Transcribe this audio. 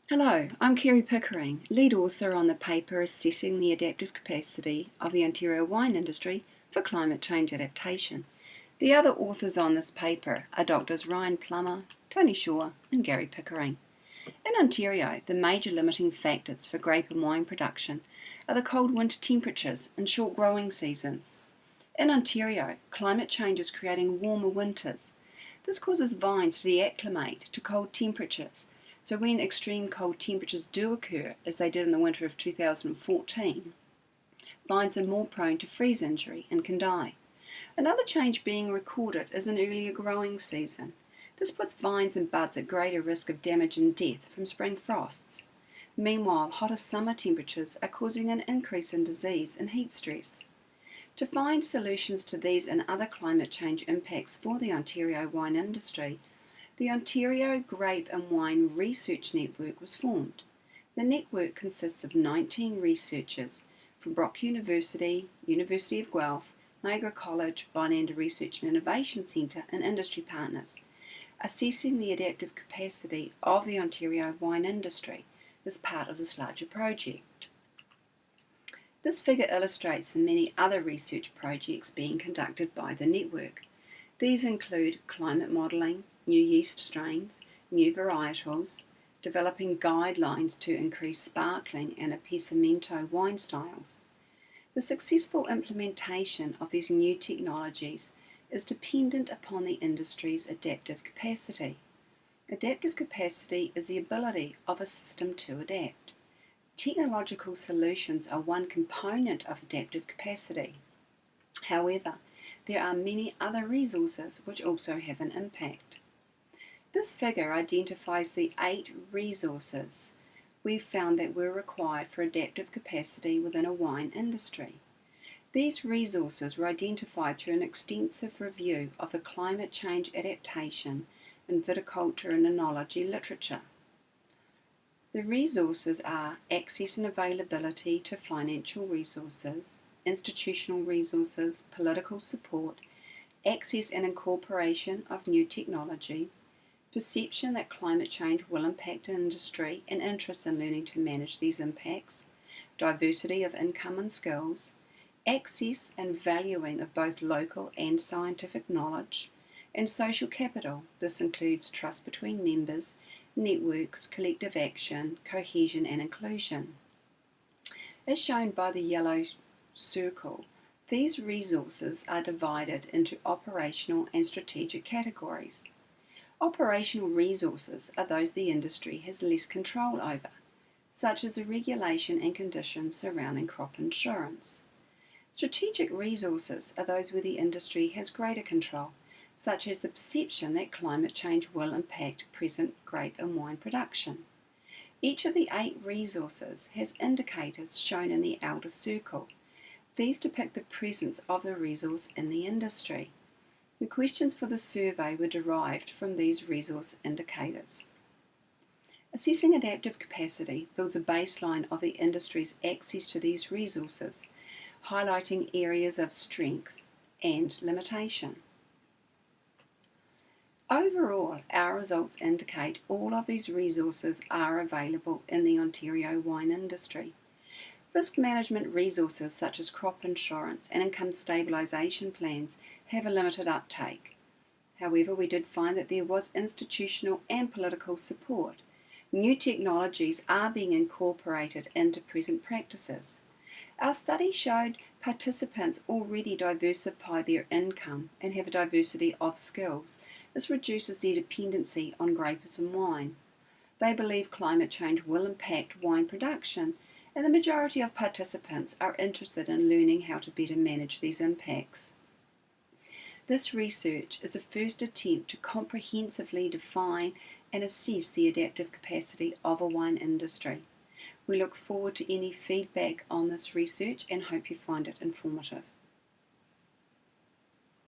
Hello, I'm Kerry Pickering, lead author on the paper Assessing the Adaptive Capacity of the Ontario Wine Industry for Climate Change Adaptation. The other authors on this paper are Drs. Ryan Plummer, Tony Shaw and Gary Pickering. In Ontario, the major limiting factors for grape and wine production are the cold winter temperatures and short growing seasons. In Ontario, climate change is creating warmer winters. This causes vines to deacclimate to cold temperatures. So when extreme cold temperatures do occur, as they did in the winter of 2014, vines are more prone to freeze injury and can die. Another change being recorded is an earlier growing season. This puts vines and buds at greater risk of damage and death from spring frosts. Meanwhile, hotter summer temperatures are causing an increase in disease and heat stress. To find solutions to these and other climate change impacts for the Ontario wine industry, the Ontario Grape and Wine Research Network was formed. The network consists of 19 researchers from Brock University, University of Guelph, Niagara College, Vineander Research and Innovation Centre and industry partners, assessing the adaptive capacity of the Ontario wine industry as part of this larger project. This figure illustrates the many other research projects being conducted by the network. These include climate modelling, new yeast strains, new varietals, developing guidelines to increase sparkling and appesamento wine styles. The successful implementation of these new technologies is dependent upon the industry's adaptive capacity. Adaptive capacity is the ability of a system to adapt. Technological solutions are one component of adaptive capacity. However, there are many other resources which also have an impact. This figure identifies the 8 resources we've found that were required for adaptive capacity within a wine industry. These resources were identified through an extensive review of the climate change adaptation and viticulture and enology literature. The resources are access and availability to financial resources, institutional resources, political support, access and incorporation of new technology, perception that climate change will impact an industry and interest in learning to manage these impacts, diversity of income and skills, access and valuing of both local and scientific knowledge, and social capital. This includes trust between members, networks, collective action, cohesion and inclusion. As shown by the yellow circle, these resources are divided into operational and strategic categories. Operational resources are those the industry has less control over, such as the regulation and conditions surrounding crop insurance. Strategic resources are those where the industry has greater control, such as the perception that climate change will impact present grape and wine production. Each of the 8 resources has indicators shown in the outer circle. These depict the presence of the resource in the industry. The questions for the survey were derived from these resource indicators. Assessing adaptive capacity builds a baseline of the industry's access to these resources, highlighting areas of strength and limitation. Overall, our results indicate all of these resources are available in the Ontario wine industry. Risk management resources such as crop insurance and income stabilisation plans have a limited uptake. However, we did find that there was institutional and political support. New technologies are being incorporated into present practices. Our study showed participants already diversify their income and have a diversity of skills. This reduces their dependency on grapes and wine. They believe climate change will impact wine production, and the majority of participants are interested in learning how to better manage these impacts. This research is a first attempt to comprehensively define and assess the adaptive capacity of a wine industry. We look forward to any feedback on this research and hope you find it informative.